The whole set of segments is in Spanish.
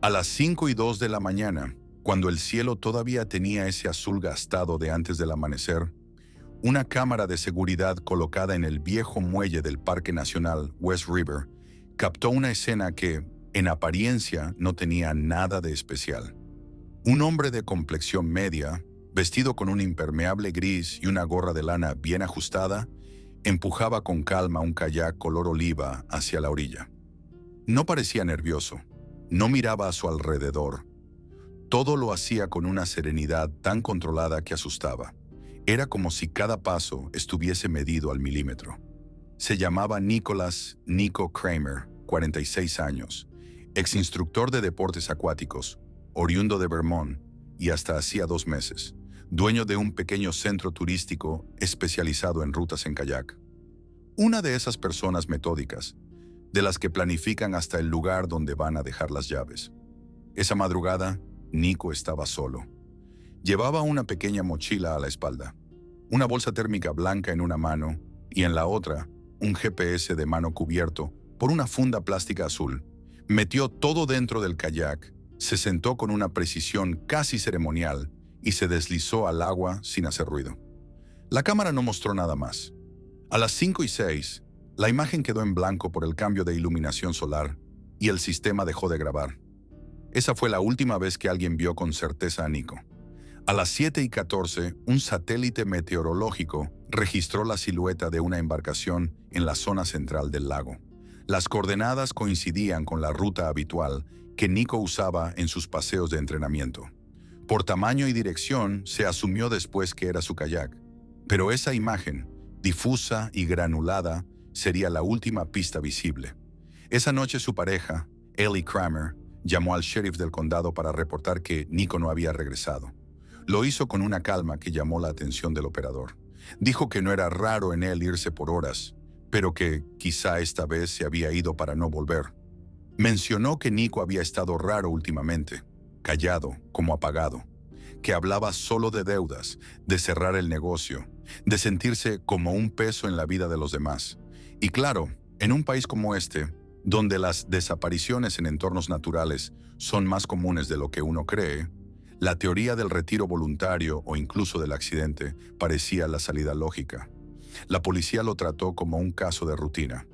A las 5:02 de la mañana, cuando el cielo todavía tenía ese azul gastado de antes del amanecer, una cámara de seguridad colocada en el viejo muelle del Parque Nacional West River captó una escena que, en apariencia, no tenía nada de especial. Un hombre de complexión media, vestido con un impermeable gris y una gorra de lana bien ajustada, empujaba con calma un kayak color oliva hacia la orilla. No parecía nervioso, no miraba a su alrededor. Todo lo hacía con una serenidad tan controlada que asustaba. Era como si cada paso estuviese medido al milímetro. Se llamaba Nicholas "Nico" Kramer, 46 años, exinstructor de deportes acuáticos, oriundo de Vermont y hasta hacía 2 meses, dueño de un pequeño centro turístico especializado en rutas en kayak. Una de esas personas metódicas, de las que planifican hasta el lugar donde van a dejar las llaves. Esa madrugada, Nico estaba solo. Llevaba una pequeña mochila a la espalda, una bolsa térmica blanca en una mano y en la otra, un GPS de mano cubierto por una funda plástica azul. Metió todo dentro del kayak, se sentó con una precisión casi ceremonial y se deslizó al agua sin hacer ruido. La cámara no mostró nada más. A las 5:06, la imagen quedó en blanco por el cambio de iluminación solar y el sistema dejó de grabar. Esa fue la última vez que alguien vio con certeza a Nico. A las 7:14, un satélite meteorológico registró la silueta de una embarcación en la zona central del lago. Las coordenadas coincidían con la ruta habitual que Nico usaba en sus paseos de entrenamiento. Por tamaño y dirección, se asumió después que era su kayak. Pero esa imagen, difusa y granulada, sería la última pista visible. Esa noche su pareja, Ellie Kramer, llamó al sheriff del condado para reportar que Nico no había regresado. Lo hizo con una calma que llamó la atención del operador. Dijo que no era raro en él irse por horas, pero que quizá esta vez se había ido para no volver. Mencionó que Nico había estado raro últimamente, callado, como apagado, que hablaba solo de deudas, de cerrar el negocio, de sentirse como un peso en la vida de los demás. Y claro, en un país como este, donde las desapariciones en entornos naturales son más comunes de lo que uno cree, la teoría del retiro voluntario o incluso del accidente parecía la salida lógica. La policía lo trató como un caso de rutina.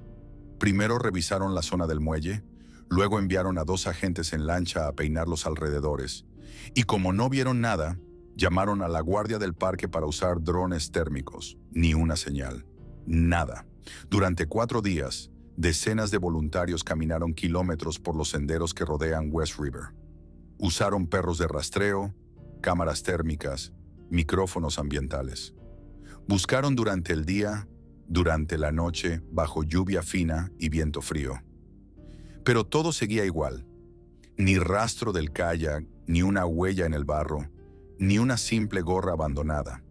Primero revisaron la zona del muelle, luego enviaron a 2 agentes en lancha a peinar los alrededores, y como no vieron nada, llamaron a la guardia del parque para usar drones térmicos. Ni una señal. Nada. Durante 4 días, decenas de voluntarios caminaron kilómetros por los senderos que rodean West River. Usaron perros de rastreo, cámaras térmicas, micrófonos ambientales. Buscaron durante el día, durante la noche, bajo lluvia fina y viento frío. Pero todo seguía igual. Ni rastro del kayak, ni una huella en el barro, ni una simple gorra abandonada.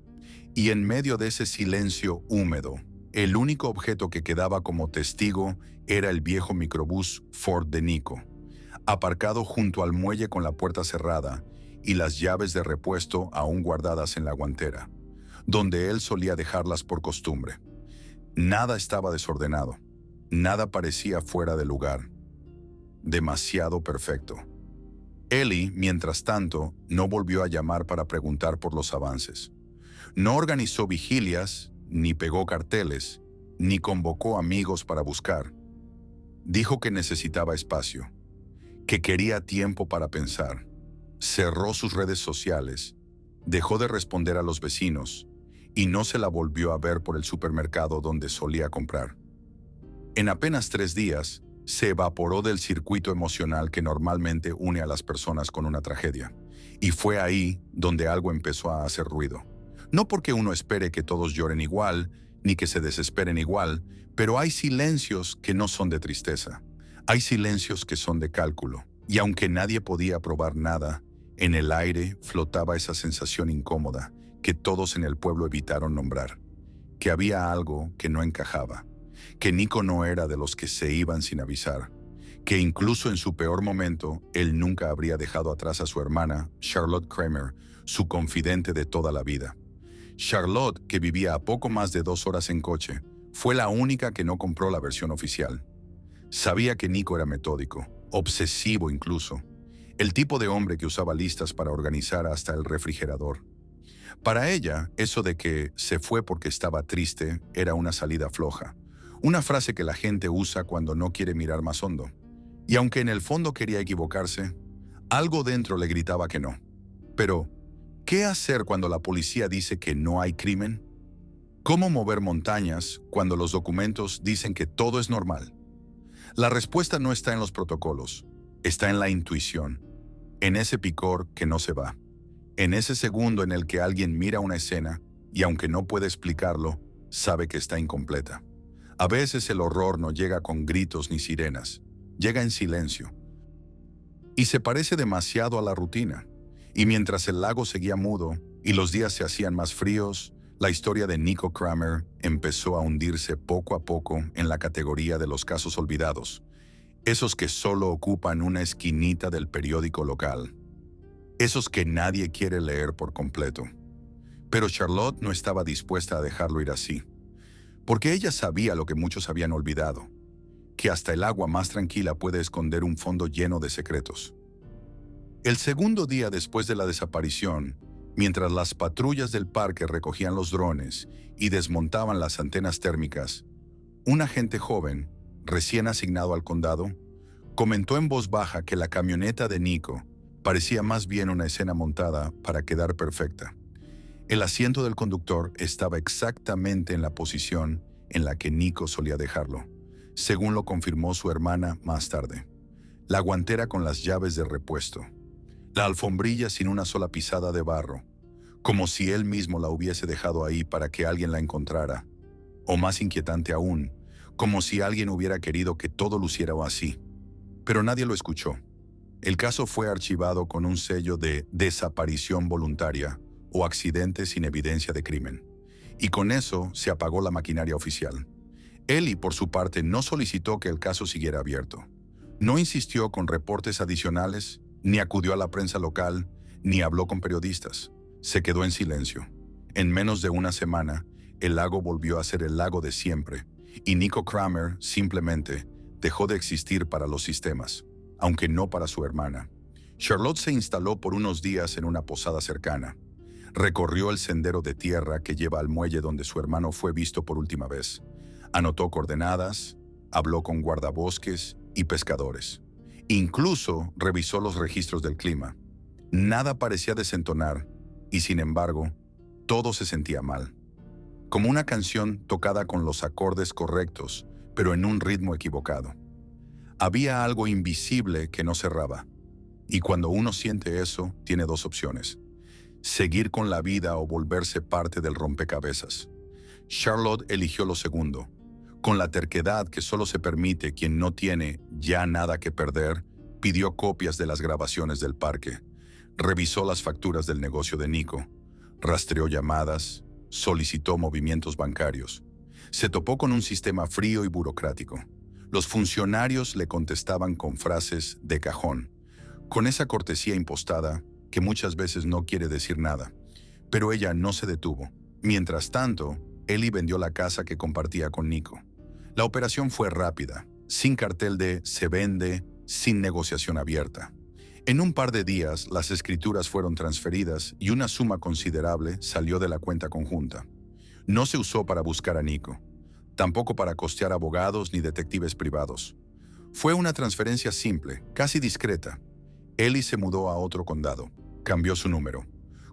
Y en medio de ese silencio húmedo, el único objeto que quedaba como testigo era el viejo microbús Ford de Nico, aparcado junto al muelle con la puerta cerrada y las llaves de repuesto aún guardadas en la guantera, donde él solía dejarlas por costumbre. Nada estaba desordenado, nada parecía fuera de lugar. Demasiado perfecto. Ellie, mientras tanto, no volvió a llamar para preguntar por los avances. No organizó vigilias, ni pegó carteles, ni convocó amigos para buscar. Dijo que necesitaba espacio, que quería tiempo para pensar. Cerró sus redes sociales, dejó de responder a los vecinos y no se la volvió a ver por el supermercado donde solía comprar. En apenas 3 días, se evaporó del circuito emocional que normalmente une a las personas con una tragedia. Y fue ahí donde algo empezó a hacer ruido. No porque uno espere que todos lloren igual, ni que se desesperen igual, pero hay silencios que no son de tristeza. Hay silencios que son de cálculo. Y aunque nadie podía probar nada, en el aire flotaba esa sensación incómoda que todos en el pueblo evitaron nombrar. Que había algo que no encajaba. Que Nico no era de los que se iban sin avisar, que incluso en su peor momento, él nunca habría dejado atrás a su hermana, Charlotte Kramer, su confidente de toda la vida. Charlotte, que vivía a poco más de 2 horas en coche, fue la única que no compró la versión oficial. Sabía que Nico era metódico, obsesivo incluso. El tipo de hombre que usaba listas para organizar hasta el refrigerador. Para ella, eso de que se fue porque estaba triste era una salida floja, una frase que la gente usa cuando no quiere mirar más hondo. Y aunque en el fondo quería equivocarse, algo dentro le gritaba que no. Pero, ¿qué hacer cuando la policía dice que no hay crimen? ¿Cómo mover montañas cuando los documentos dicen que todo es normal? La respuesta no está en los protocolos, está en la intuición, en ese picor que no se va, en ese segundo en el que alguien mira una escena y aunque no puede explicarlo, sabe que está incompleta. A veces el horror no llega con gritos ni sirenas, llega en silencio. Y se parece demasiado a la rutina. Y mientras el lago seguía mudo y los días se hacían más fríos, la historia de Nico Kramer empezó a hundirse poco a poco en la categoría de los casos olvidados, esos que solo ocupan una esquinita del periódico local, esos que nadie quiere leer por completo. Pero Charlotte no estaba dispuesta a dejarlo ir así, porque ella sabía lo que muchos habían olvidado, que hasta el agua más tranquila puede esconder un fondo lleno de secretos. El segundo día después de la desaparición, mientras las patrullas del parque recogían los drones y desmontaban las antenas térmicas, un agente joven, recién asignado al condado, comentó en voz baja que la camioneta de Nico parecía más bien una escena montada para quedar perfecta. El asiento del conductor estaba exactamente en la posición en la que Nico solía dejarlo, según lo confirmó su hermana más tarde. La guantera con las llaves de repuesto. La alfombrilla sin una sola pisada de barro, como si él mismo la hubiese dejado ahí para que alguien la encontrara. O más inquietante aún, como si alguien hubiera querido que todo luciera así. Pero nadie lo escuchó. El caso fue archivado con un sello de desaparición voluntaria o accidente sin evidencia de crimen. Y con eso se apagó la maquinaria oficial. Ellie, por su parte, no solicitó que el caso siguiera abierto. No insistió con reportes adicionales, ni acudió a la prensa local, ni habló con periodistas. Se quedó en silencio. En menos de una semana, el lago volvió a ser el lago de siempre, y Nico Kramer simplemente dejó de existir para los sistemas, aunque no para su hermana. Charlotte se instaló por unos días en una posada cercana. Recorrió el sendero de tierra que lleva al muelle donde su hermano fue visto por última vez. Anotó coordenadas, habló con guardabosques y pescadores. Incluso revisó los registros del clima. Nada parecía desentonar, y sin embargo, todo se sentía mal. Como una canción tocada con los acordes correctos, pero en un ritmo equivocado. Había algo invisible que no cerraba. Y cuando uno siente eso, tiene dos opciones: seguir con la vida o volverse parte del rompecabezas. Charlotte eligió lo segundo. Con la terquedad que solo se permite quien no tiene ya nada que perder, pidió copias de las grabaciones del parque, revisó las facturas del negocio de Nico, rastreó llamadas, solicitó movimientos bancarios. Se topó con un sistema frío y burocrático. Los funcionarios le contestaban con frases de cajón, con esa cortesía impostada que muchas veces no quiere decir nada. Pero ella no se detuvo. Mientras tanto, Ellie vendió la casa que compartía con Nico. La operación fue rápida, sin cartel de "se vende", sin negociación abierta. En un par de días, las escrituras fueron transferidas y una suma considerable salió de la cuenta conjunta. No se usó para buscar a Nico, tampoco para costear abogados ni detectives privados. Fue una transferencia simple, casi discreta. Ellie se mudó a otro condado, cambió su número,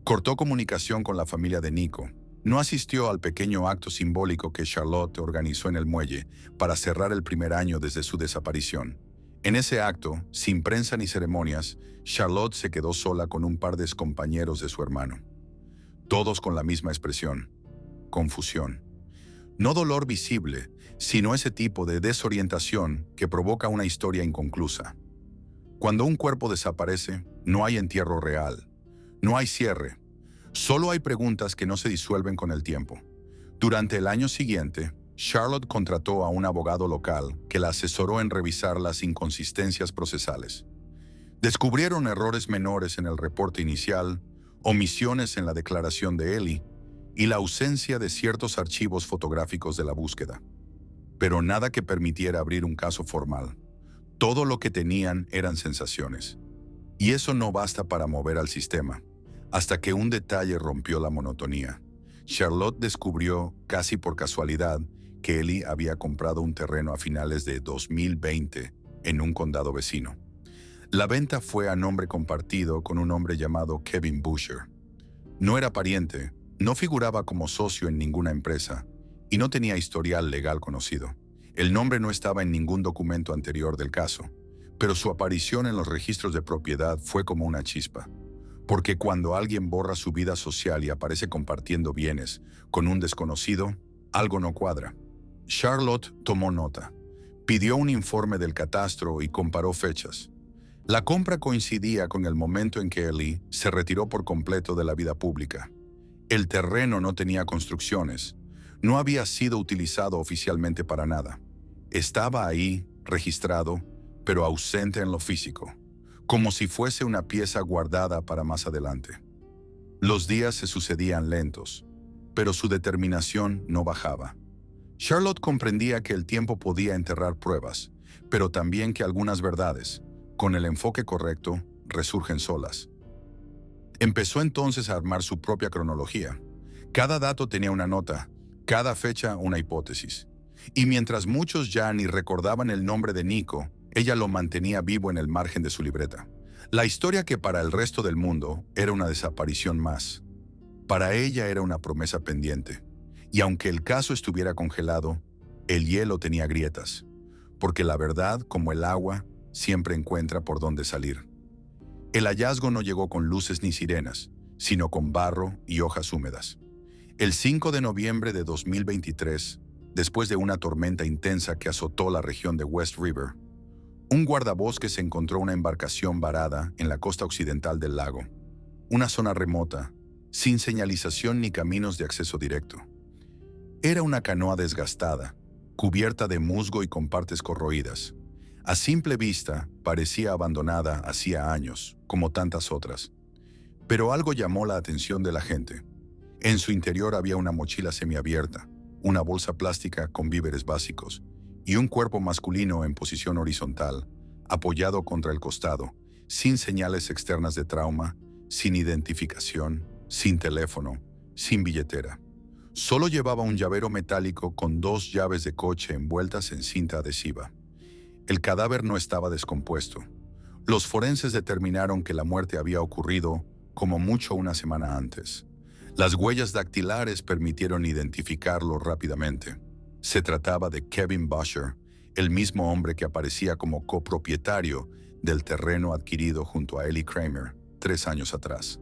cortó comunicación con la familia de Nico. No asistió al pequeño acto simbólico que Charlotte organizó en el muelle para cerrar el primer año desde su desaparición. En ese acto, sin prensa ni ceremonias, Charlotte se quedó sola con un par de excompañeros de su hermano. Todos con la misma expresión: confusión. No dolor visible, sino ese tipo de desorientación que provoca una historia inconclusa. Cuando un cuerpo desaparece, no hay entierro real, no hay cierre. Solo hay preguntas que no se disuelven con el tiempo. Durante el año siguiente, Charlotte contrató a un abogado local que la asesoró en revisar las inconsistencias procesales. Descubrieron errores menores en el reporte inicial, omisiones en la declaración de Ellie y la ausencia de ciertos archivos fotográficos de la búsqueda. Pero nada que permitiera abrir un caso formal. Todo lo que tenían eran sensaciones. Y eso no basta para mover al sistema, hasta que un detalle rompió la monotonía. Charlotte descubrió, casi por casualidad, que Ellie había comprado un terreno a finales de 2020 en un condado vecino. La venta fue a nombre compartido con un hombre llamado Kevin Busher. No era pariente, no figuraba como socio en ninguna empresa y no tenía historial legal conocido. El nombre no estaba en ningún documento anterior del caso, pero su aparición en los registros de propiedad fue como una chispa. Porque cuando alguien borra su vida social y aparece compartiendo bienes con un desconocido, algo no cuadra. Charlotte tomó nota, pidió un informe del catastro y comparó fechas. La compra coincidía con el momento en que Ellie se retiró por completo de la vida pública. El terreno no tenía construcciones, no había sido utilizado oficialmente para nada. Estaba ahí, registrado, pero ausente en lo físico, como si fuese una pieza guardada para más adelante. Los días se sucedían lentos, pero su determinación no bajaba. Charlotte comprendía que el tiempo podía enterrar pruebas, pero también que algunas verdades, con el enfoque correcto, resurgen solas. Empezó entonces a armar su propia cronología. Cada dato tenía una nota, cada fecha una hipótesis. Y mientras muchos ya ni recordaban el nombre de Nico, ella lo mantenía vivo en el margen de su libreta. La historia que para el resto del mundo era una desaparición más, para ella era una promesa pendiente. Y aunque el caso estuviera congelado, el hielo tenía grietas, porque la verdad, como el agua, siempre encuentra por dónde salir. El hallazgo no llegó con luces ni sirenas, sino con barro y hojas húmedas. El 5 de noviembre de 2023, después de una tormenta intensa que azotó la región de West River, un guardabosques encontró una embarcación varada en la costa occidental del lago, una zona remota, sin señalización ni caminos de acceso directo. Era una canoa desgastada, cubierta de musgo y con partes corroídas. A simple vista, parecía abandonada hacía años, como tantas otras. Pero algo llamó la atención de la gente. En su interior había una mochila semiabierta, una bolsa plástica con víveres básicos y un cuerpo masculino en posición horizontal, apoyado contra el costado, sin señales externas de trauma, sin identificación, sin teléfono, sin billetera. Solo llevaba un llavero metálico con 2 llaves de coche envueltas en cinta adhesiva. El cadáver no estaba descompuesto. Los forenses determinaron que la muerte había ocurrido como mucho una semana antes. Las huellas dactilares permitieron identificarlo rápidamente. Se trataba de Kevin Busher, el mismo hombre que aparecía como copropietario del terreno adquirido junto a Ellie Kramer 3 años atrás.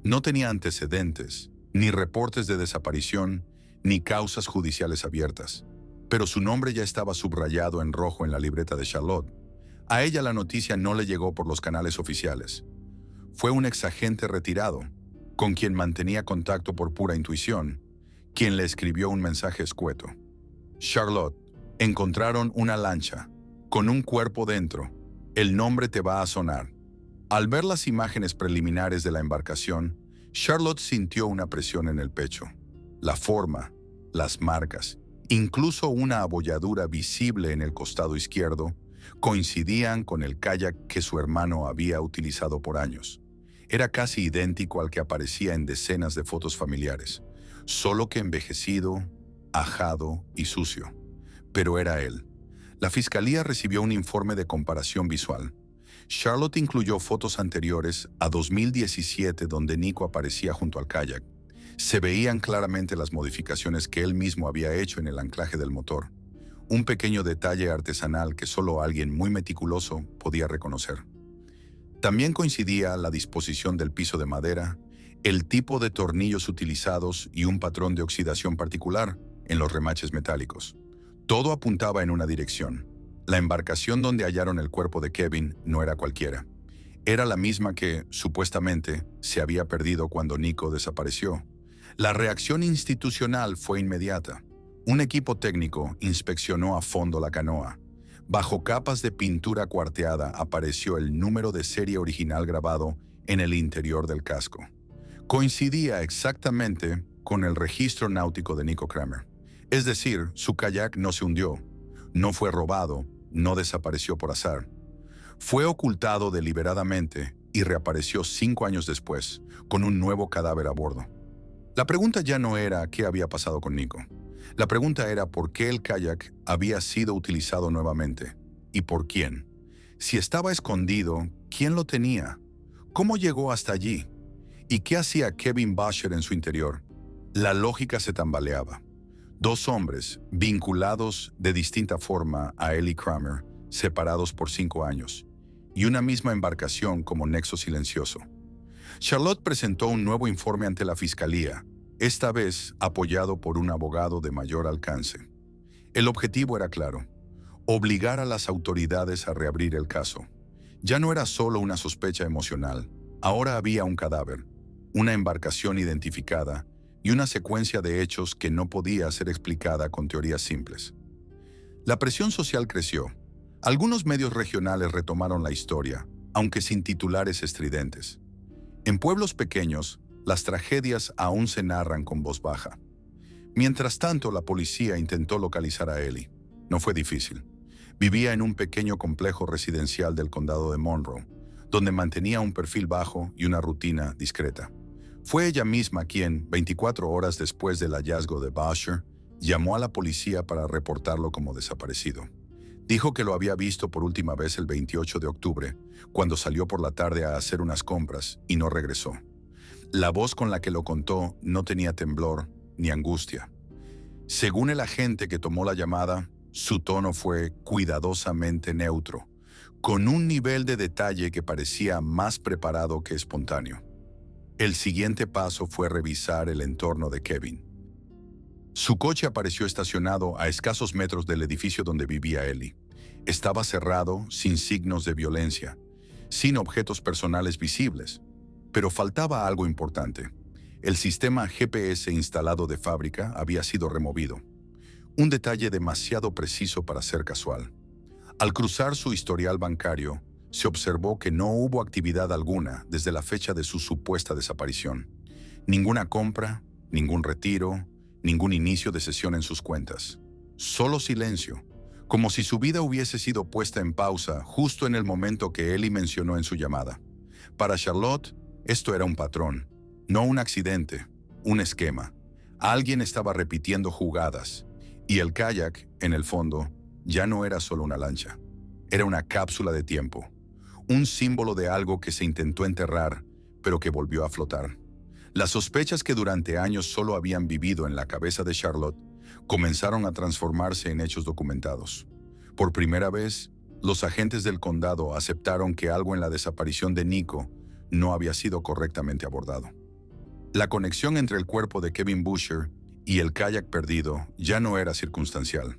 No tenía antecedentes, ni reportes de desaparición, ni causas judiciales abiertas, pero su nombre ya estaba subrayado en rojo en la libreta de Charlotte. A ella la noticia no le llegó por los canales oficiales. Fue un exagente retirado, con quien mantenía contacto por pura intuición, quien le escribió un mensaje escueto. Charlotte, encontraron una lancha, con un cuerpo dentro. El nombre te va a sonar. Al ver las imágenes preliminares de la embarcación, Charlotte sintió una presión en el pecho. La forma, las marcas, incluso una abolladura visible en el costado izquierdo, coincidían con el kayak que su hermano había utilizado por años. Era casi idéntico al que aparecía en decenas de fotos familiares, solo que envejecido, ajado y sucio. Pero era él. La fiscalía recibió un informe de comparación visual. Charlotte incluyó fotos anteriores a 2017 donde Nico aparecía junto al kayak. Se veían claramente las modificaciones que él mismo había hecho en el anclaje del motor. Un pequeño detalle artesanal que solo alguien muy meticuloso podía reconocer. También coincidía la disposición del piso de madera, el tipo de tornillos utilizados y un patrón de oxidación particular en los remaches metálicos. Todo apuntaba en una dirección. La embarcación donde hallaron el cuerpo de Kevin no era cualquiera. Era la misma que, supuestamente, se había perdido cuando Nico desapareció. La reacción institucional fue inmediata. Un equipo técnico inspeccionó a fondo la canoa. Bajo capas de pintura cuarteada apareció el número de serie original grabado en el interior del casco. Coincidía exactamente con el registro náutico de Nico Kramer. Es decir, su kayak no se hundió, no fue robado, no desapareció por azar. Fue ocultado deliberadamente y reapareció 5 años después, con un nuevo cadáver a bordo. La pregunta ya no era qué había pasado con Nico. La pregunta era por qué el kayak había sido utilizado nuevamente y por quién. Si estaba escondido, ¿quién lo tenía? ¿Cómo llegó hasta allí? ¿Y qué hacía Kevin Busher en su interior? La lógica se tambaleaba. Dos hombres, vinculados de distinta forma a Ellie Kramer, separados por 5 años, y una misma embarcación como nexo silencioso. Charlotte presentó un nuevo informe ante la fiscalía, esta vez apoyado por un abogado de mayor alcance. El objetivo era claro: obligar a las autoridades a reabrir el caso. Ya no era solo una sospecha emocional, ahora había un cadáver, una embarcación identificada y una secuencia de hechos que no podía ser explicada con teorías simples. La presión social creció. Algunos medios regionales retomaron la historia, aunque sin titulares estridentes. En pueblos pequeños, las tragedias aún se narran con voz baja. Mientras tanto, la policía intentó localizar a Ellie. No fue difícil. Vivía en un pequeño complejo residencial del condado de Monroe, donde mantenía un perfil bajo y una rutina discreta. Fue ella misma quien, 24 horas después del hallazgo de Busher, llamó a la policía para reportarlo como desaparecido. Dijo que lo había visto por última vez el 28 de octubre, cuando salió por la tarde a hacer unas compras y no regresó. La voz con la que lo contó no tenía temblor ni angustia. Según el agente que tomó la llamada, su tono fue cuidadosamente neutro, con un nivel de detalle que parecía más preparado que espontáneo. El siguiente paso fue revisar el entorno de Kevin. Su coche apareció estacionado a escasos metros del edificio donde vivía Ellie. Estaba cerrado, sin signos de violencia, sin objetos personales visibles, pero faltaba algo importante. El sistema GPS instalado de fábrica había sido removido. Un detalle demasiado preciso para ser casual. Al cruzar su historial bancario, se observó que no hubo actividad alguna desde la fecha de su supuesta desaparición. Ninguna compra, ningún retiro, ningún inicio de sesión en sus cuentas. Solo silencio, como si su vida hubiese sido puesta en pausa justo en el momento que Ellie mencionó en su llamada. Para Charlotte, esto era un patrón, no un accidente, un esquema. Alguien estaba repitiendo jugadas, y el kayak, en el fondo, ya no era solo una lancha. Era una cápsula de tiempo, un símbolo de algo que se intentó enterrar, pero que volvió a flotar. Las sospechas que durante años solo habían vivido en la cabeza de Charlotte comenzaron a transformarse en hechos documentados. Por primera vez, los agentes del condado aceptaron que algo en la desaparición de Nico no había sido correctamente abordado. La conexión entre el cuerpo de Kevin Busher y el kayak perdido ya no era circunstancial.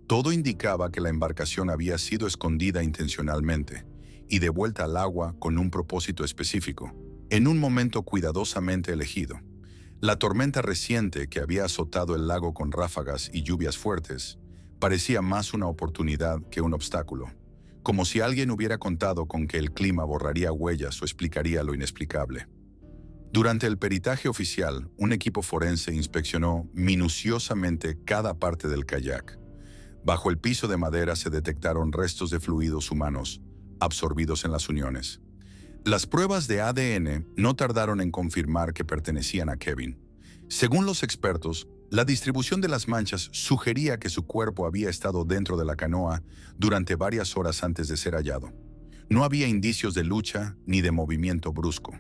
Todo indicaba que la embarcación había sido escondida intencionalmente y devuelta al agua con un propósito específico, en un momento cuidadosamente elegido. La tormenta reciente que había azotado el lago con ráfagas y lluvias fuertes parecía más una oportunidad que un obstáculo, como si alguien hubiera contado con que el clima borraría huellas o explicaría lo inexplicable. Durante el peritaje oficial, un equipo forense inspeccionó minuciosamente cada parte del kayak. Bajo el piso de madera se detectaron restos de fluidos humanos, absorbidos en las uniones. Las pruebas de ADN no tardaron en confirmar que pertenecían a Kevin. Según los expertos, la distribución de las manchas sugería que su cuerpo había estado dentro de la canoa durante varias horas antes de ser hallado. No había indicios de lucha ni de movimiento brusco.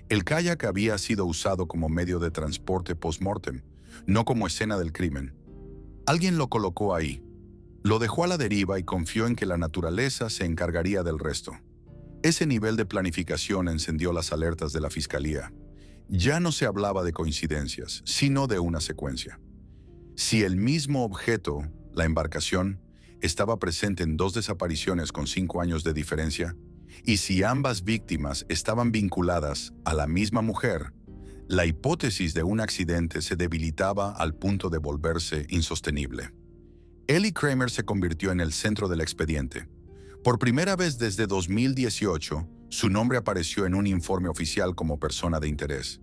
El kayak había sido usado como medio de transporte post-mortem, no como escena del crimen. Alguien lo colocó ahí, lo dejó a la deriva y confió en que la naturaleza se encargaría del resto. Ese nivel de planificación encendió las alertas de la fiscalía. Ya no se hablaba de coincidencias, sino de una secuencia. Si el mismo objeto, la embarcación, estaba presente en 2 desapariciones con 5 años de diferencia, y si ambas víctimas estaban vinculadas a la misma mujer, la hipótesis de un accidente se debilitaba al punto de volverse insostenible. Ellie Kramer se convirtió en el centro del expediente. Por primera vez desde 2018, su nombre apareció en un informe oficial como persona de interés.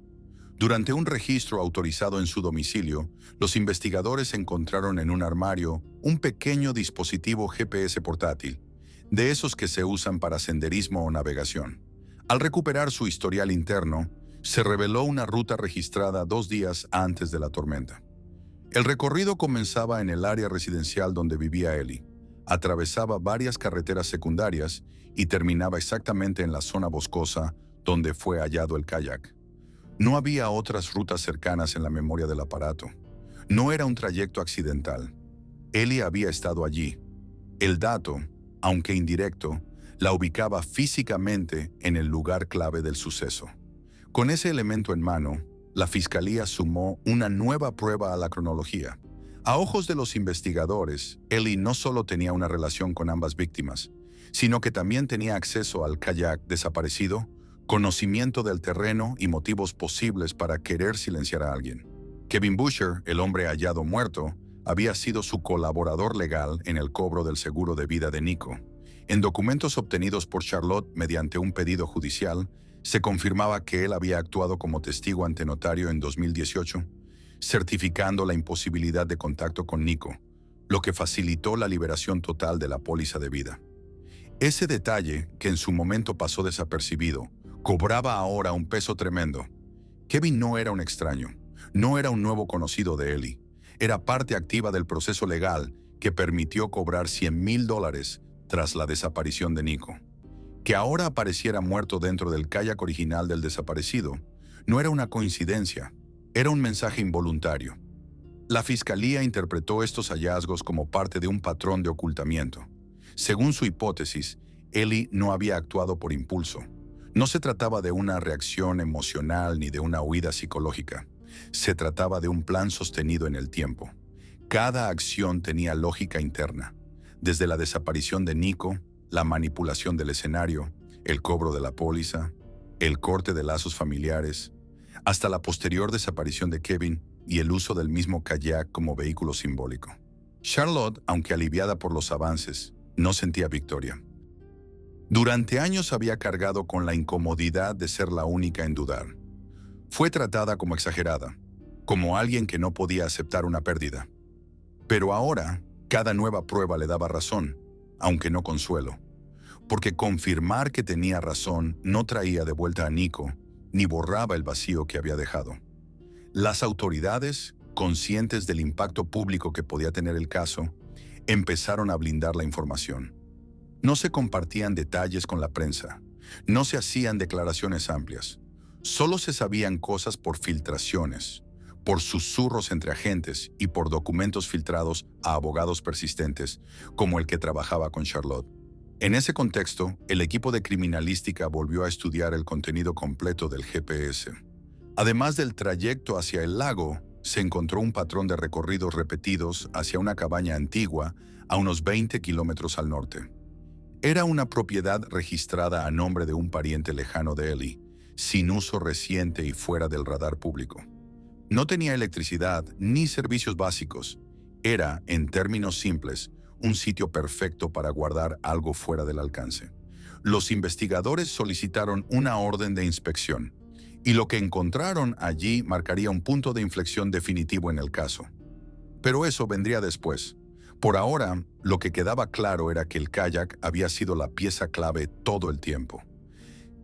Durante un registro autorizado en su domicilio, los investigadores encontraron en un armario un pequeño dispositivo GPS portátil, de esos que se usan para senderismo o navegación. Al recuperar su historial interno, se reveló una ruta registrada 2 días antes de la tormenta. El recorrido comenzaba en el área residencial donde vivía Ellie, atravesaba varias carreteras secundarias y terminaba exactamente en la zona boscosa donde fue hallado el kayak. No había otras rutas cercanas en la memoria del aparato. No era un trayecto accidental. Ellie había estado allí. El dato, aunque indirecto, la ubicaba físicamente en el lugar clave del suceso. Con ese elemento en mano, la fiscalía sumó una nueva prueba a la cronología. A ojos de los investigadores, Ellie no solo tenía una relación con ambas víctimas, sino que también tenía acceso al kayak desaparecido, conocimiento del terreno y motivos posibles para querer silenciar a alguien. Kevin Busher, el hombre hallado muerto, había sido su colaborador legal en el cobro del seguro de vida de Nico. En documentos obtenidos por Charlotte mediante un pedido judicial, se confirmaba que él había actuado como testigo ante notario en 2018, certificando la imposibilidad de contacto con Nico, lo que facilitó la liberación total de la póliza de vida. Ese detalle, que en su momento pasó desapercibido, cobraba ahora un peso tremendo. Kevin no era un extraño, no era un nuevo conocido de Ellie, era parte activa del proceso legal que permitió cobrar $100,000 tras la desaparición de Nico. Que ahora apareciera muerto dentro del kayak original del desaparecido no era una coincidencia, era un mensaje involuntario. La fiscalía interpretó estos hallazgos como parte de un patrón de ocultamiento. Según su hipótesis, Ellie no había actuado por impulso. No se trataba de una reacción emocional ni de una huida psicológica. Se trataba de un plan sostenido en el tiempo. Cada acción tenía lógica interna. Desde la desaparición de Nico, la manipulación del escenario, el cobro de la póliza, el corte de lazos familiares, hasta la posterior desaparición de Kevin y el uso del mismo kayak como vehículo simbólico. Charlotte, aunque aliviada por los avances, no sentía victoria. Durante años había cargado con la incomodidad de ser la única en dudar. Fue tratada como exagerada, como alguien que no podía aceptar una pérdida. Pero ahora, cada nueva prueba le daba razón, aunque no consuelo, porque confirmar que tenía razón no traía de vuelta a Nico, ni borraba el vacío que había dejado. Las autoridades, conscientes del impacto público que podía tener el caso, empezaron a blindar la información. No se compartían detalles con la prensa, no se hacían declaraciones amplias, solo se sabían cosas por filtraciones, por susurros entre agentes y por documentos filtrados a abogados persistentes, como el que trabajaba con Charlotte. En ese contexto, el equipo de criminalística volvió a estudiar el contenido completo del GPS. Además del trayecto hacia el lago, se encontró un patrón de recorridos repetidos hacia una cabaña antigua a unos 20 kilómetros al norte. Era una propiedad registrada a nombre de un pariente lejano de Ellie, sin uso reciente y fuera del radar público. No tenía electricidad ni servicios básicos. Era, en términos simples, un sitio perfecto para guardar algo fuera del alcance. Los investigadores solicitaron una orden de inspección, y lo que encontraron allí marcaría un punto de inflexión definitivo en el caso. Pero eso vendría después. Por ahora, lo que quedaba claro era que el kayak había sido la pieza clave todo el tiempo.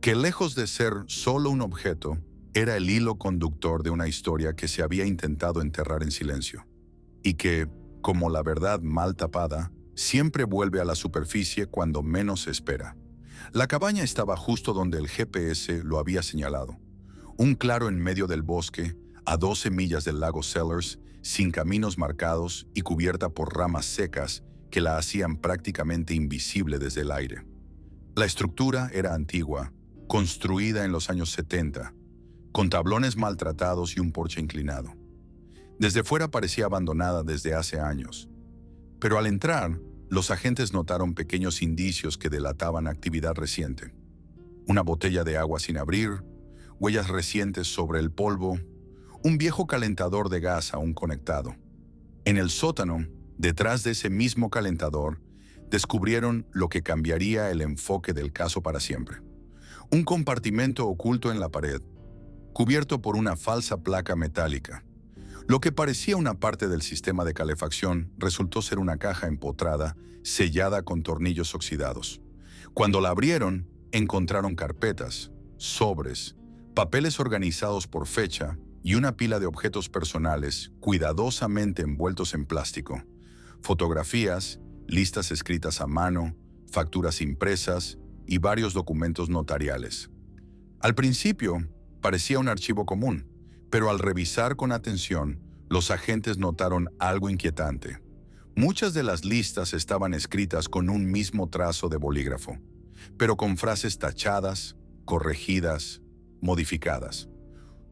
Que lejos de ser solo un objeto, era el hilo conductor de una historia que se había intentado enterrar en silencio. Y que, como la verdad mal tapada, siempre vuelve a la superficie cuando menos se espera. La cabaña estaba justo donde el GPS lo había señalado. Un claro en medio del bosque, a 12 millas del lago Sellers, sin caminos marcados y cubierta por ramas secas que la hacían prácticamente invisible desde el aire. La estructura era antigua, construida en los años 70, con tablones maltratados y un porche inclinado. Desde fuera parecía abandonada desde hace años. Pero al entrar, los agentes notaron pequeños indicios que delataban actividad reciente. Una botella de agua sin abrir, huellas recientes sobre el polvo, un viejo calentador de gas aún conectado. En el sótano, detrás de ese mismo calentador, descubrieron lo que cambiaría el enfoque del caso para siempre. Un compartimento oculto en la pared, cubierto por una falsa placa metálica. Lo que parecía una parte del sistema de calefacción resultó ser una caja empotrada, sellada con tornillos oxidados. Cuando la abrieron, encontraron carpetas, sobres, papeles organizados por fecha y una pila de objetos personales cuidadosamente envueltos en plástico, fotografías, listas escritas a mano, facturas impresas y varios documentos notariales. Al principio, parecía un archivo común, pero al revisar con atención, los agentes notaron algo inquietante. Muchas de las listas estaban escritas con un mismo trazo de bolígrafo, pero con frases tachadas, corregidas, modificadas.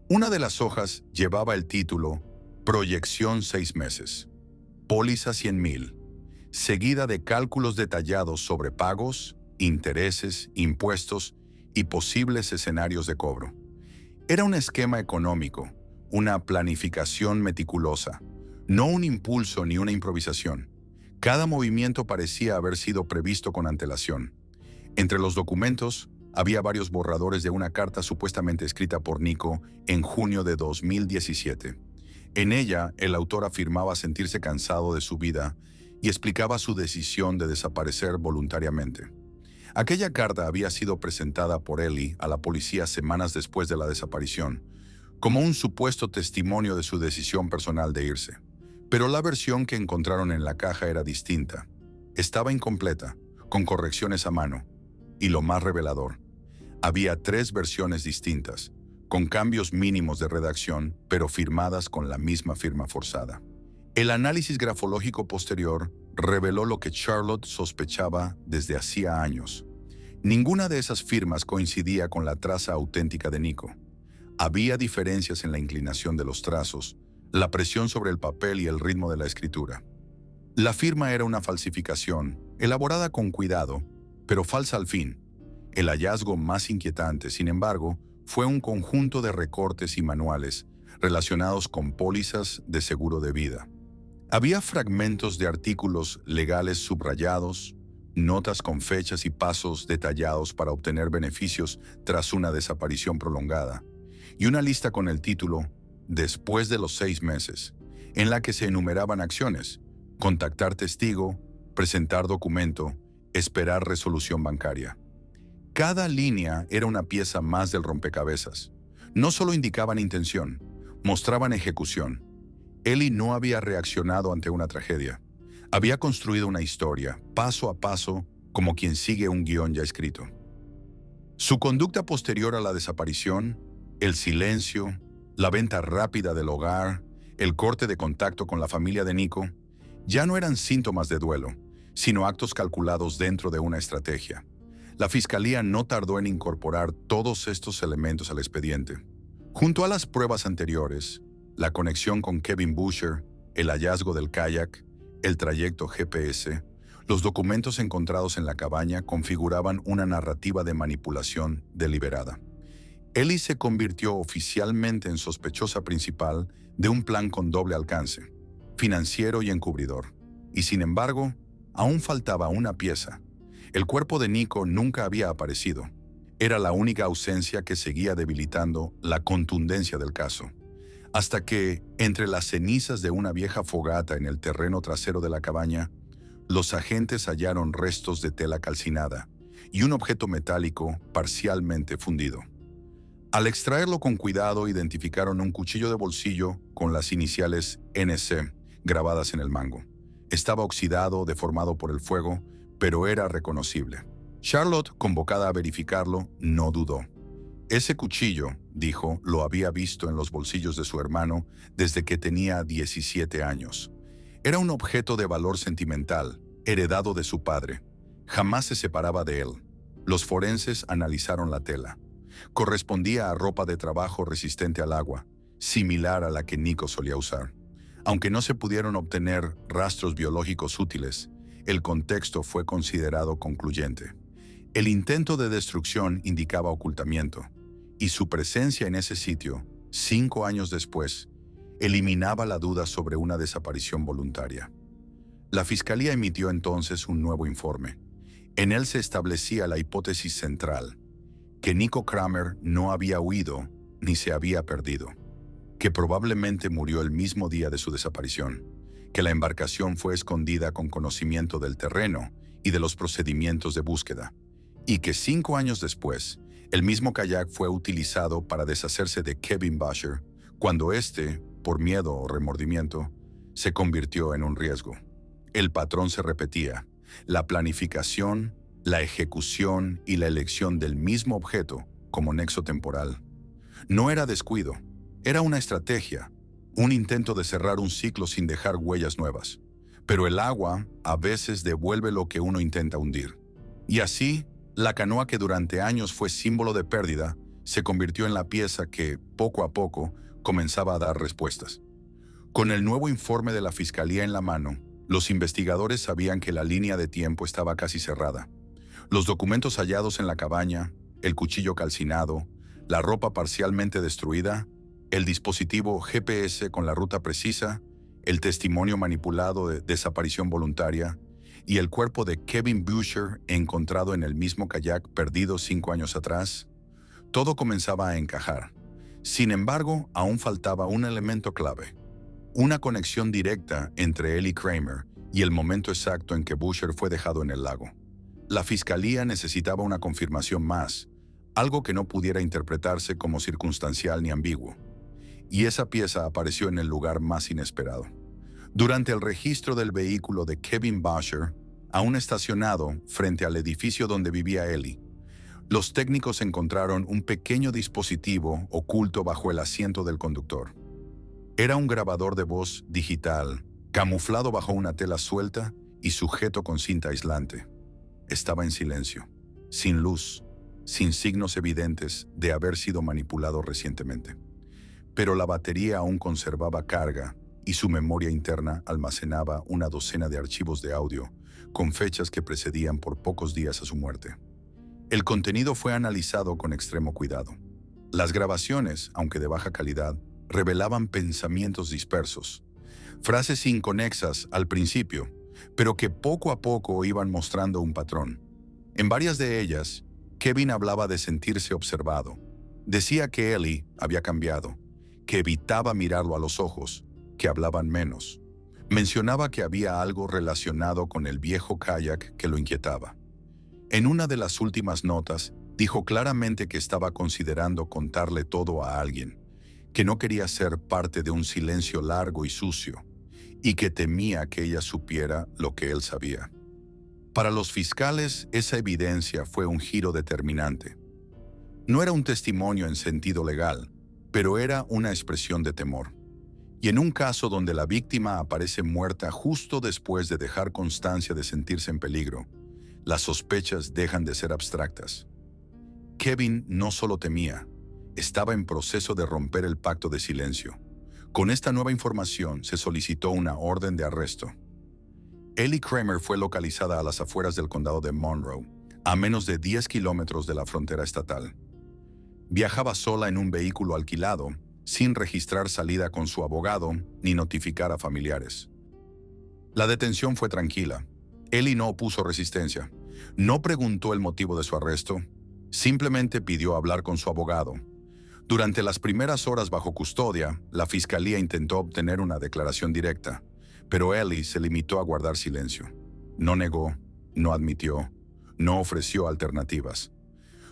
Una de las hojas llevaba el título Proyección 6 meses, póliza 100,000, seguida de cálculos detallados sobre pagos, intereses, impuestos y posibles escenarios de cobro. Era un esquema económico, una planificación meticulosa, no un impulso ni una improvisación. Cada movimiento parecía haber sido previsto con antelación. Entre los documentos, había varios borradores de una carta supuestamente escrita por Nico en junio de 2017. En ella, el autor afirmaba sentirse cansado de su vida y explicaba su decisión de desaparecer voluntariamente. Aquella carta había sido presentada por Ellie a la policía semanas después de la desaparición, como un supuesto testimonio de su decisión personal de irse. Pero la versión que encontraron en la caja era distinta. Estaba incompleta, con correcciones a mano. Y lo más revelador, había 3 versiones distintas, con cambios mínimos de redacción, pero firmadas con la misma firma forzada. El análisis grafológico posterior reveló lo que Charlotte sospechaba desde hacía años. Ninguna de esas firmas coincidía con la traza auténtica de Nico. Había diferencias en la inclinación de los trazos, la presión sobre el papel y el ritmo de la escritura. La firma era una falsificación, elaborada con cuidado, pero falsa al fin. El hallazgo más inquietante, sin embargo, fue un conjunto de recortes y manuales relacionados con pólizas de seguro de vida. Había fragmentos de artículos legales subrayados, notas con fechas y pasos detallados para obtener beneficios tras una desaparición prolongada, y una lista con el título Después de los 6 meses, en la que se enumeraban acciones: contactar testigo, presentar documento, esperar resolución bancaria. Cada línea era una pieza más del rompecabezas. No solo indicaban intención, mostraban ejecución. Ellie no había reaccionado ante una tragedia. Había construido una historia, paso a paso, como quien sigue un guión ya escrito. Su conducta posterior a la desaparición, el silencio, la venta rápida del hogar, el corte de contacto con la familia de Nico, ya no eran síntomas de duelo, sino actos calculados dentro de una estrategia. La fiscalía no tardó en incorporar todos estos elementos al expediente. Junto a las pruebas anteriores, la conexión con Kevin Boucher, el hallazgo del kayak, el trayecto GPS, los documentos encontrados en la cabaña configuraban una narrativa de manipulación deliberada. Ellie se convirtió oficialmente en sospechosa principal de un plan con doble alcance, financiero y encubridor. Y sin embargo, aún faltaba una pieza. El cuerpo de Nico nunca había aparecido. Era la única ausencia que seguía debilitando la contundencia del caso. Hasta que, entre las cenizas de una vieja fogata en el terreno trasero de la cabaña, los agentes hallaron restos de tela calcinada y un objeto metálico parcialmente fundido. Al extraerlo con cuidado, identificaron un cuchillo de bolsillo con las iniciales NC grabadas en el mango. Estaba oxidado, deformado por el fuego, pero era reconocible. Charlotte, convocada a verificarlo, no dudó. Ese cuchillo, dijo, lo había visto en los bolsillos de su hermano desde que tenía 17 años. Era un objeto de valor sentimental, heredado de su padre. Jamás se separaba de él. Los forenses analizaron la tela. Correspondía a ropa de trabajo resistente al agua, similar a la que Nico solía usar. Aunque no se pudieron obtener rastros biológicos útiles, el contexto fue considerado concluyente. El intento de destrucción indicaba ocultamiento, y su presencia en ese sitio, 5 años después, eliminaba la duda sobre una desaparición voluntaria. La fiscalía emitió entonces un nuevo informe. En él se establecía la hipótesis central, que Nico Kramer no había huido ni se había perdido, que probablemente murió el mismo día de su desaparición, que la embarcación fue escondida con conocimiento del terreno y de los procedimientos de búsqueda, y que 5 años después, El mismo kayak fue utilizado para deshacerse de Kevin Busher cuando éste, por miedo o remordimiento, se convirtió en un riesgo. El patrón se repetía: la planificación, la ejecución y la elección del mismo objeto como nexo temporal. No era descuido, era una estrategia, un intento de cerrar un ciclo sin dejar huellas nuevas. Pero el agua a veces devuelve lo que uno intenta hundir. Y así, la canoa que durante años fue símbolo de pérdida, se convirtió en la pieza que, poco a poco, comenzaba a dar respuestas. Con el nuevo informe de la Fiscalía en la mano, los investigadores sabían que la línea de tiempo estaba casi cerrada. Los documentos hallados en la cabaña, el cuchillo calcinado, la ropa parcialmente destruida, el dispositivo GPS con la ruta precisa, el testimonio manipulado de desaparición voluntaria y el cuerpo de Kevin Busher encontrado en el mismo kayak perdido 5 años atrás, todo comenzaba a encajar. Sin embargo, aún faltaba un elemento clave: una conexión directa entre Ellie Kramer y el momento exacto en que Busher fue dejado en el lago. La fiscalía necesitaba una confirmación más, algo que no pudiera interpretarse como circunstancial ni ambiguo. Y esa pieza apareció en el lugar más inesperado. Durante el registro del vehículo de Kevin Busher, aún estacionado frente al edificio donde vivía Ellie, los técnicos encontraron un pequeño dispositivo oculto bajo el asiento del conductor. Era un grabador de voz digital, camuflado bajo una tela suelta y sujeto con cinta aislante. Estaba en silencio, sin luz, sin signos evidentes de haber sido manipulado recientemente. Pero la batería aún conservaba carga y su memoria interna almacenaba una docena de archivos de audio con fechas que precedían por pocos días a su muerte. El contenido fue analizado con extremo cuidado. Las grabaciones, aunque de baja calidad, revelaban pensamientos dispersos, frases inconexas al principio, pero que poco a poco iban mostrando un patrón. En varias de ellas, Kevin hablaba de sentirse observado. Decía que Ellie había cambiado, que evitaba mirarlo a los ojos, que hablaban menos. Mencionaba que había algo relacionado con el viejo kayak que lo inquietaba. En una de las últimas notas, dijo claramente que estaba considerando contarle todo a alguien, que no quería ser parte de un silencio largo y sucio, y que temía que ella supiera lo que él sabía. Para los fiscales, esa evidencia fue un giro determinante. No era un testimonio en sentido legal, pero era una expresión de temor. Y en un caso donde la víctima aparece muerta justo después de dejar constancia de sentirse en peligro, las sospechas dejan de ser abstractas. Kevin no solo temía, estaba en proceso de romper el pacto de silencio. Con esta nueva información se solicitó una orden de arresto. Ellie Kramer fue localizada a las afueras del condado de Monroe, a menos de 10 kilómetros de la frontera estatal. Viajaba sola en un vehículo alquilado, sin registrar salida con su abogado ni notificar a familiares. La detención fue tranquila. Ellie no opuso resistencia. No preguntó el motivo de su arresto. Simplemente pidió hablar con su abogado. Durante las primeras horas bajo custodia, la fiscalía intentó obtener una declaración directa, pero Ellie se limitó a guardar silencio. No negó, no admitió, no ofreció alternativas.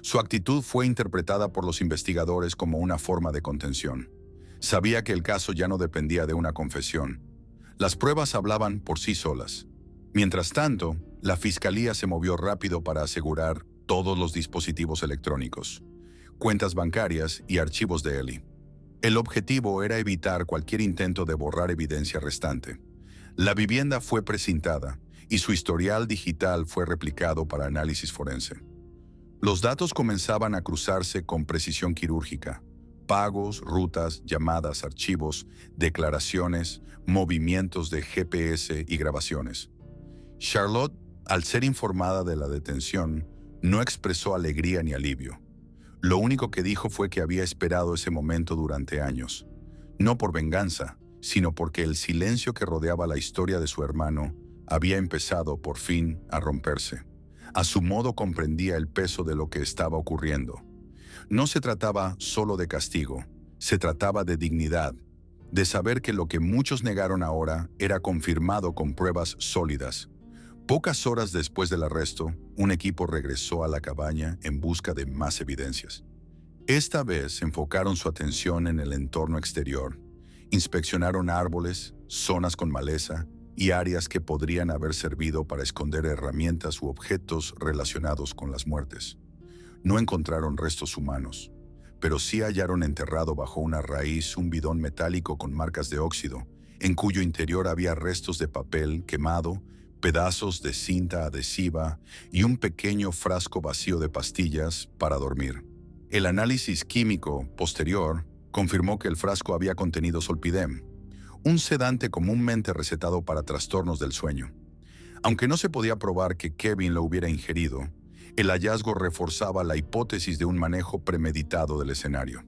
Su actitud fue interpretada por los investigadores como una forma de contención. Sabía que el caso ya no dependía de una confesión. Las pruebas hablaban por sí solas. Mientras tanto, la fiscalía se movió rápido para asegurar todos los dispositivos electrónicos, cuentas bancarias y archivos de Ellie. El objetivo era evitar cualquier intento de borrar evidencia restante. La vivienda fue precintada y su historial digital fue replicado para análisis forense. Los datos comenzaban a cruzarse con precisión quirúrgica: pagos, rutas, llamadas, archivos, declaraciones, movimientos de GPS y grabaciones. Charlotte, al ser informada de la detención, no expresó alegría ni alivio. Lo único que dijo fue que había esperado ese momento durante años, no por venganza, sino porque el silencio que rodeaba la historia de su hermano había empezado, por fin, a romperse. A su modo comprendía el peso de lo que estaba ocurriendo. No se trataba solo de castigo, se trataba de dignidad, de saber que lo que muchos negaron ahora era confirmado con pruebas sólidas. Pocas horas después del arresto, un equipo regresó a la cabaña en busca de más evidencias. Esta vez enfocaron su atención en el entorno exterior. Inspeccionaron árboles, zonas con maleza y áreas que podrían haber servido para esconder herramientas u objetos relacionados con las muertes. No encontraron restos humanos, pero sí hallaron enterrado bajo una raíz un bidón metálico con marcas de óxido, en cuyo interior había restos de papel quemado, pedazos de cinta adhesiva y un pequeño frasco vacío de pastillas para dormir. El análisis químico posterior confirmó que el frasco había contenido Zolpidem, un sedante comúnmente recetado para trastornos del sueño. Aunque no se podía probar que Kevin lo hubiera ingerido, el hallazgo reforzaba la hipótesis de un manejo premeditado del escenario.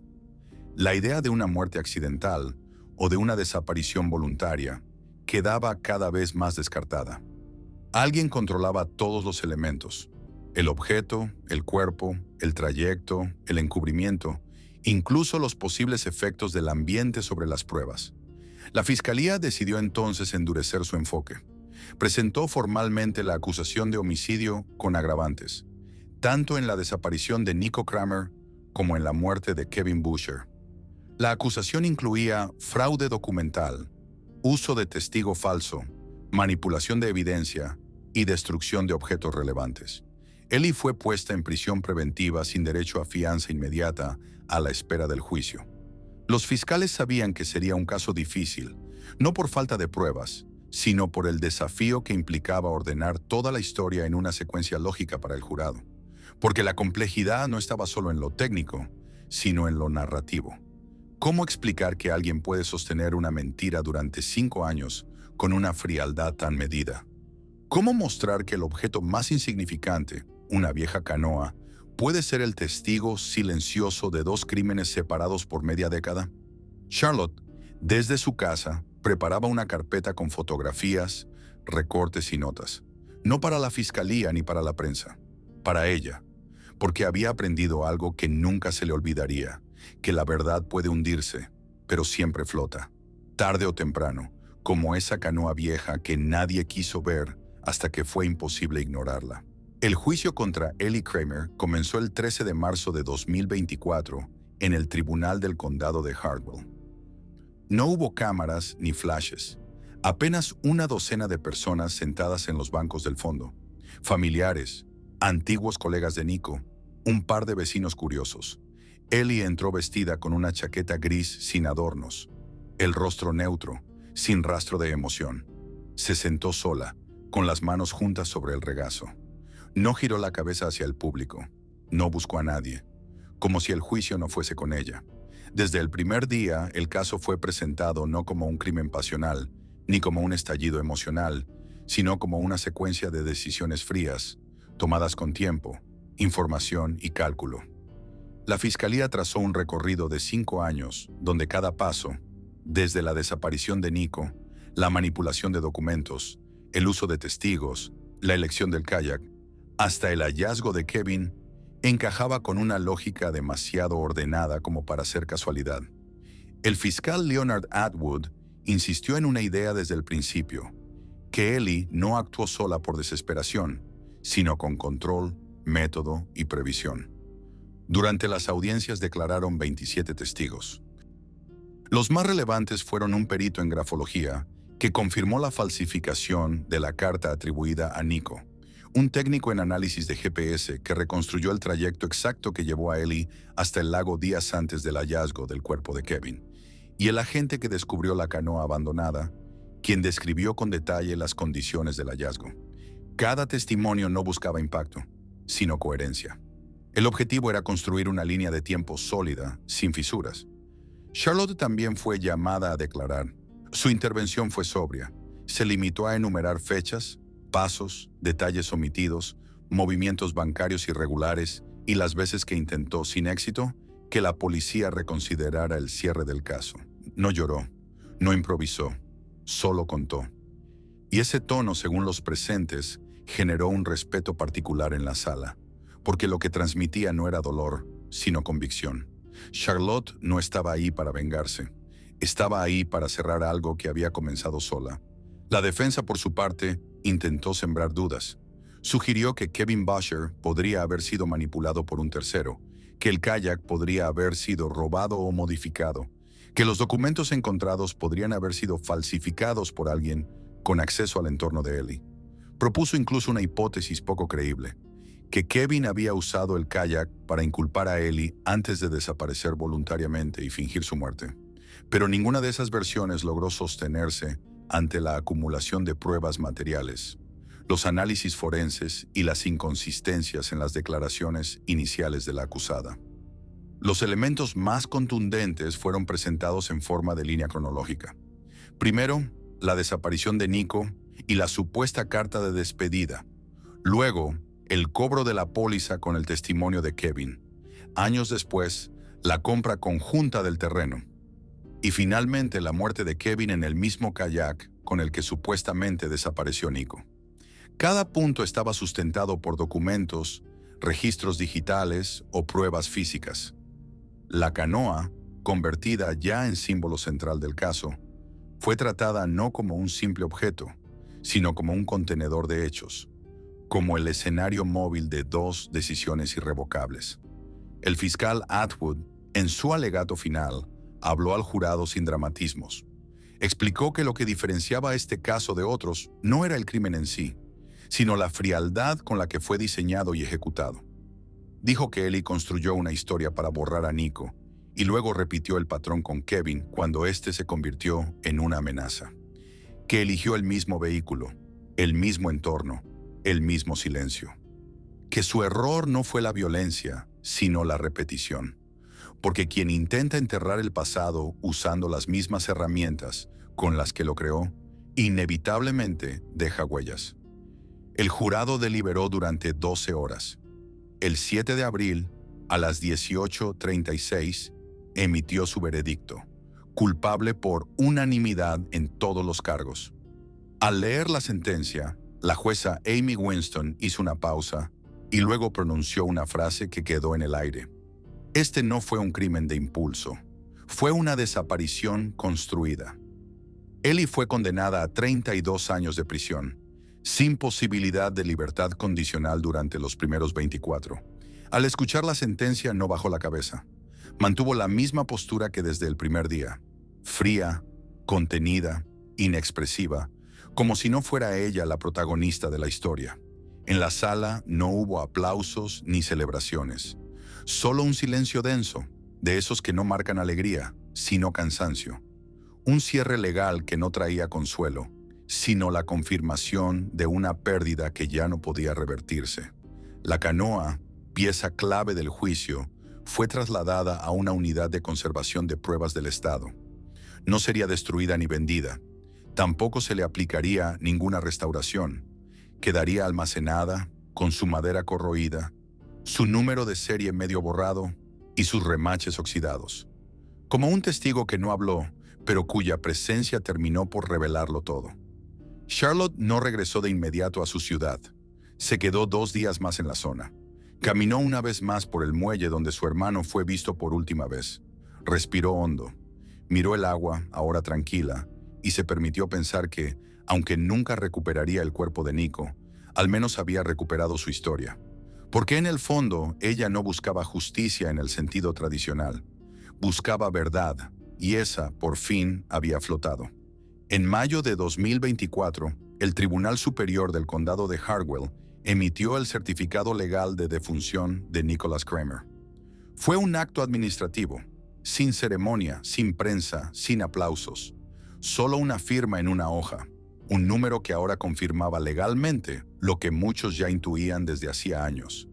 La idea de una muerte accidental o de una desaparición voluntaria quedaba cada vez más descartada. Alguien controlaba todos los elementos: el objeto, el cuerpo, el trayecto, el encubrimiento, incluso los posibles efectos del ambiente sobre las pruebas. La Fiscalía decidió entonces endurecer su enfoque. Presentó formalmente la acusación de homicidio con agravantes, tanto en la desaparición de Nico Kramer como en la muerte de Kevin Busher. La acusación incluía fraude documental, uso de testigo falso, manipulación de evidencia y destrucción de objetos relevantes. Ellie fue puesta en prisión preventiva sin derecho a fianza inmediata a la espera del juicio. Los fiscales sabían que sería un caso difícil, no por falta de pruebas, sino por el desafío que implicaba ordenar toda la historia en una secuencia lógica para el jurado. Porque la complejidad no estaba solo en lo técnico, sino en lo narrativo. ¿Cómo explicar que alguien puede sostener una mentira durante 5 años con una frialdad tan medida? ¿Cómo mostrar que el objeto más insignificante, una vieja canoa, puede ser el testigo silencioso de 2 crímenes separados por media década? Charlotte, desde su casa, preparaba una carpeta con fotografías, recortes y notas. No para la fiscalía ni para la prensa, para ella, porque había aprendido algo que nunca se le olvidaría, que la verdad puede hundirse, pero siempre flota, tarde o temprano, como esa canoa vieja que nadie quiso ver hasta que fue imposible ignorarla. El juicio contra Ellie Kramer comenzó el 13 de marzo de 2024 en el Tribunal del Condado de Hartwell. No hubo cámaras ni flashes, apenas una docena de personas sentadas en los bancos del fondo, familiares, antiguos colegas de Nico, un par de vecinos curiosos. Ellie entró vestida con una chaqueta gris sin adornos, el rostro neutro, sin rastro de emoción. Se sentó sola, con las manos juntas sobre el regazo. No giró la cabeza hacia el público, no buscó a nadie, como si el juicio no fuese con ella. Desde el primer día, el caso fue presentado no como un crimen pasional, ni como un estallido emocional, sino como una secuencia de decisiones frías, tomadas con tiempo, información y cálculo. La Fiscalía trazó un recorrido de 5 años, donde cada paso, desde la desaparición de Nico, la manipulación de documentos, el uso de testigos, la elección del kayak, hasta el hallazgo de Kevin, encajaba con una lógica demasiado ordenada como para ser casualidad. El fiscal Leonard Atwood insistió en una idea desde el principio, que Ellie no actuó sola por desesperación, sino con control, método y previsión. Durante las audiencias declararon 27 testigos. Los más relevantes fueron un perito en grafología, que confirmó la falsificación de la carta atribuida a Nico, un técnico en análisis de GPS que reconstruyó el trayecto exacto que llevó a Ellie hasta el lago días antes del hallazgo del cuerpo de Kevin, y el agente que descubrió la canoa abandonada, quien describió con detalle las condiciones del hallazgo. Cada testimonio no buscaba impacto, sino coherencia. El objetivo era construir una línea de tiempo sólida, sin fisuras. Charlotte también fue llamada a declarar. Su intervención fue sobria. Se limitó a enumerar fechas, pasos, detalles omitidos, movimientos bancarios irregulares y las veces que intentó, sin éxito, que la policía reconsiderara el cierre del caso. No lloró, no improvisó, solo contó. Y ese tono, según los presentes, generó un respeto particular en la sala, porque lo que transmitía no era dolor, sino convicción. Charlotte no estaba ahí para vengarse. Estaba ahí para cerrar algo que había comenzado sola. La defensa, por su parte, intentó sembrar dudas. Sugirió que Kevin Bosher podría haber sido manipulado por un tercero, que el kayak podría haber sido robado o modificado, que los documentos encontrados podrían haber sido falsificados por alguien con acceso al entorno de Ellie. Propuso incluso una hipótesis poco creíble, que Kevin había usado el kayak para inculpar a Ellie antes de desaparecer voluntariamente y fingir su muerte. Pero ninguna de esas versiones logró sostenerse ante la acumulación de pruebas materiales, los análisis forenses y las inconsistencias en las declaraciones iniciales de la acusada. Los elementos más contundentes fueron presentados en forma de línea cronológica. Primero, la desaparición de Nico y la supuesta carta de despedida. Luego, el cobro de la póliza con el testimonio de Kevin. Años después, la compra conjunta del terreno. Y finalmente la muerte de Kevin en el mismo kayak con el que supuestamente desapareció Nico. Cada punto estaba sustentado por documentos, registros digitales o pruebas físicas. La canoa, convertida ya en símbolo central del caso, fue tratada no como un simple objeto, sino como un contenedor de hechos, como el escenario móvil de dos decisiones irrevocables. El fiscal Atwood, en su alegato final, habló al jurado sin dramatismos. Explicó que lo que diferenciaba este caso de otros no era el crimen en sí, sino la frialdad con la que fue diseñado y ejecutado. Dijo que Ellie construyó una historia para borrar a Nico y luego repitió el patrón con Kevin cuando éste se convirtió en una amenaza. Que eligió el mismo vehículo, el mismo entorno, el mismo silencio. Que su error no fue la violencia, sino la repetición. Porque quien intenta enterrar el pasado usando las mismas herramientas con las que lo creó, inevitablemente deja huellas. El jurado deliberó durante 12 horas. El 7 de abril, a las 18:36, emitió su veredicto, culpable por unanimidad en todos los cargos. Al leer la sentencia, la jueza Amy Winston hizo una pausa y luego pronunció una frase que quedó en el aire. Este no fue un crimen de impulso, fue una desaparición construida. Ellie fue condenada a 32 años de prisión, sin posibilidad de libertad condicional durante los primeros 24. Al escuchar la sentencia no bajó la cabeza. Mantuvo la misma postura que desde el primer día, fría, contenida, inexpresiva, como si no fuera ella la protagonista de la historia. En la sala no hubo aplausos ni celebraciones, solo un silencio denso, de esos que no marcan alegría, sino cansancio. Un cierre legal que no traía consuelo, sino la confirmación de una pérdida que ya no podía revertirse. La canoa, pieza clave del juicio, fue trasladada a una unidad de conservación de pruebas del Estado. No sería destruida ni vendida. Tampoco se le aplicaría ninguna restauración. Quedaría almacenada, con su madera corroída, su número de serie medio borrado y sus remaches oxidados. Como un testigo que no habló, pero cuya presencia terminó por revelarlo todo. Charlotte no regresó de inmediato a su ciudad. Se quedó 2 días más en la zona. Caminó una vez más por el muelle donde su hermano fue visto por última vez. Respiró hondo. Miró el agua, ahora tranquila, y se permitió pensar que, aunque nunca recuperaría el cuerpo de Nico, al menos había recuperado su historia. Porque en el fondo ella no buscaba justicia en el sentido tradicional. Buscaba verdad, y esa, por fin, había flotado. En mayo de 2024, el Tribunal Superior del Condado de Hartwell emitió el certificado legal de defunción de Nicholas Kramer. Fue un acto administrativo, sin ceremonia, sin prensa, sin aplausos. Solo una firma en una hoja, un número que ahora confirmaba legalmente lo que muchos ya intuían desde hacía años.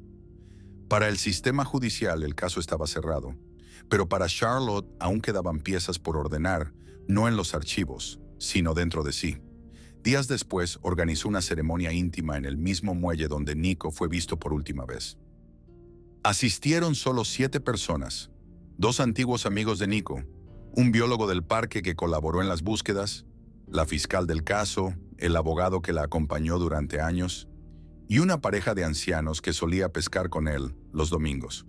Para el sistema judicial el caso estaba cerrado, pero para Charlotte aún quedaban piezas por ordenar, no en los archivos, sino dentro de sí. Días después organizó una ceremonia íntima en el mismo muelle donde Nico fue visto por última vez. Asistieron solo 7 personas, 2 antiguos amigos de Nico, un biólogo del parque que colaboró en las búsquedas, la fiscal del caso, el abogado que la acompañó durante años, y una pareja de ancianos que solía pescar con él los domingos.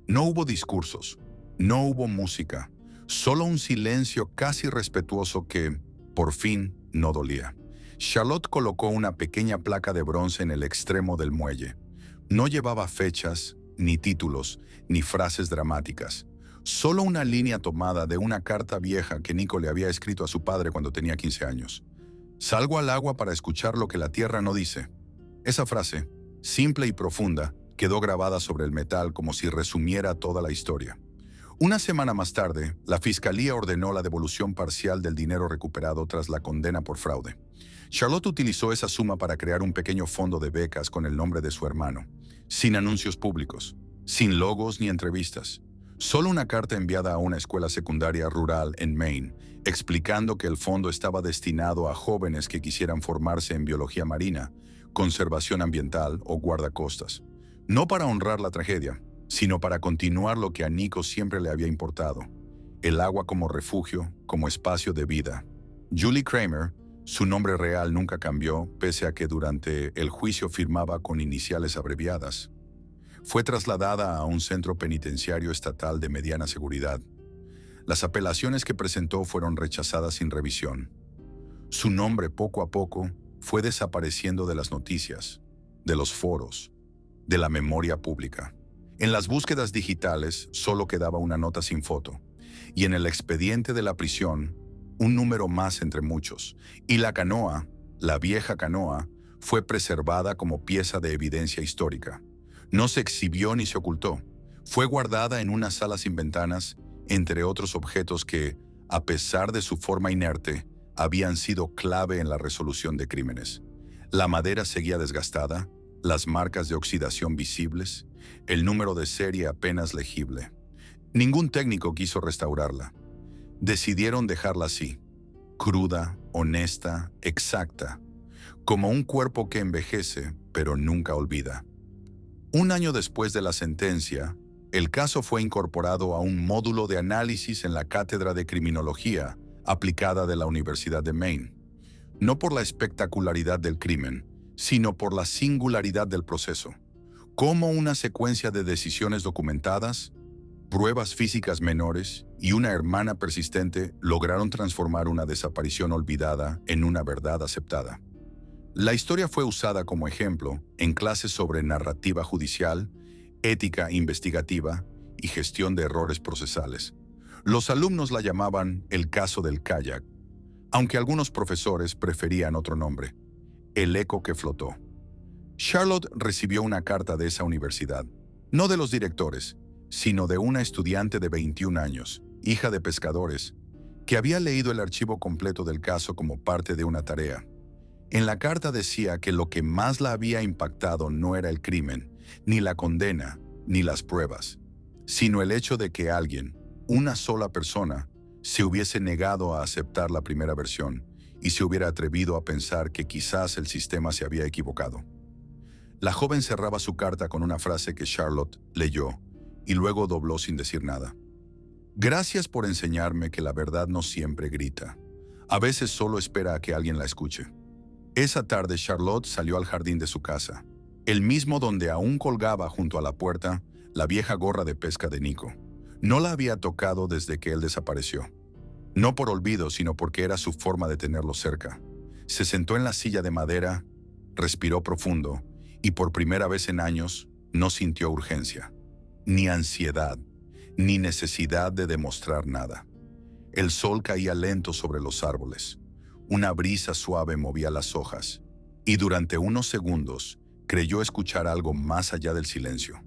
No hubo discursos, no hubo música, solo un silencio casi respetuoso que, por fin, no dolía. Charlotte colocó una pequeña placa de bronce en el extremo del muelle. No llevaba fechas, ni títulos, ni frases dramáticas. Solo una línea tomada de una carta vieja que Nico le había escrito a su padre cuando tenía 15 años. Salgo al agua para escuchar lo que la tierra no dice. Esa frase, simple y profunda, quedó grabada sobre el metal como si resumiera toda la historia. Una semana más tarde, la fiscalía ordenó la devolución parcial del dinero recuperado tras la condena por fraude. Charlotte utilizó esa suma para crear un pequeño fondo de becas con el nombre de su hermano, sin anuncios públicos, sin logos ni entrevistas. Solo una carta enviada a una escuela secundaria rural en Maine, explicando que el fondo estaba destinado a jóvenes que quisieran formarse en biología marina, conservación ambiental o guardacostas. No para honrar la tragedia, sino para continuar lo que a Nico siempre le había importado: el agua como refugio, como espacio de vida. Julie Kramer, su nombre real nunca cambió, pese a que durante el juicio firmaba con iniciales abreviadas. Fue trasladada a un centro penitenciario estatal de mediana seguridad. Las apelaciones que presentó fueron rechazadas sin revisión. Su nombre poco a poco fue desapareciendo de las noticias, de los foros, de la memoria pública. En las búsquedas digitales solo quedaba una nota sin foto, y en el expediente de la prisión, un número más entre muchos, y la canoa, la vieja canoa, fue preservada como pieza de evidencia histórica. No se exhibió ni se ocultó. Fue guardada en una sala sin ventanas, entre otros objetos que, a pesar de su forma inerte, habían sido clave en la resolución de crímenes. La madera seguía desgastada, las marcas de oxidación visibles, el número de serie apenas legible. Ningún técnico quiso restaurarla. Decidieron dejarla así, cruda, honesta, exacta, como un cuerpo que envejece, pero nunca olvida. Un año después de la sentencia, el caso fue incorporado a un módulo de análisis en la Cátedra de Criminología aplicada de la Universidad de Maine. No por la espectacularidad del crimen, sino por la singularidad del proceso. Cómo una secuencia de decisiones documentadas, pruebas físicas menores y una hermana persistente lograron transformar una desaparición olvidada en una verdad aceptada. La historia fue usada como ejemplo en clases sobre narrativa judicial, ética investigativa y gestión de errores procesales. Los alumnos la llamaban el caso del kayak, aunque algunos profesores preferían otro nombre: el eco que flotó. Charlotte recibió una carta de esa universidad, no de los directores, sino de una estudiante de 21 años, hija de pescadores, que había leído el archivo completo del caso como parte de una tarea. En la carta decía que lo que más la había impactado no era el crimen, ni la condena, ni las pruebas, sino el hecho de que alguien, una sola persona, se hubiese negado a aceptar la primera versión y se hubiera atrevido a pensar que quizás el sistema se había equivocado. La joven cerraba su carta con una frase que Charlotte leyó y luego dobló sin decir nada. Gracias por enseñarme que la verdad no siempre grita. A veces solo espera a que alguien la escuche. Esa tarde Charlotte salió al jardín de su casa, el mismo donde aún colgaba junto a la puerta la vieja gorra de pesca de Nico. No la había tocado desde que él desapareció. No por olvido, sino porque era su forma de tenerlo cerca. Se sentó en la silla de madera, respiró profundo y por primera vez en años no sintió urgencia, ni ansiedad, ni necesidad de demostrar nada. El sol caía lento sobre los árboles. Una brisa suave movía las hojas, y durante unos segundos creyó escuchar algo más allá del silencio,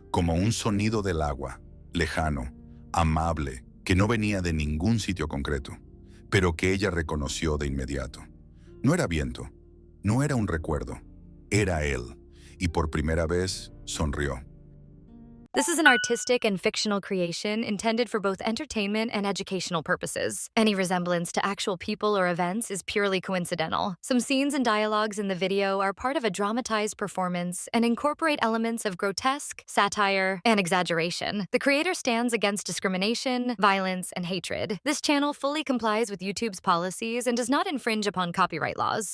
como un sonido del agua, lejano, amable, que no venía de ningún sitio concreto, pero que ella reconoció de inmediato. No era viento, no era un recuerdo, era él, y por primera vez sonrió. This is an artistic and fictional creation intended for both entertainment and educational purposes. Any resemblance to actual people or events is purely coincidental. Some scenes and dialogues in the video are part of a dramatized performance and incorporate elements of grotesque, satire, and exaggeration. The creator stands against discrimination, violence, and hatred. This channel fully complies with YouTube's policies and does not infringe upon copyright laws.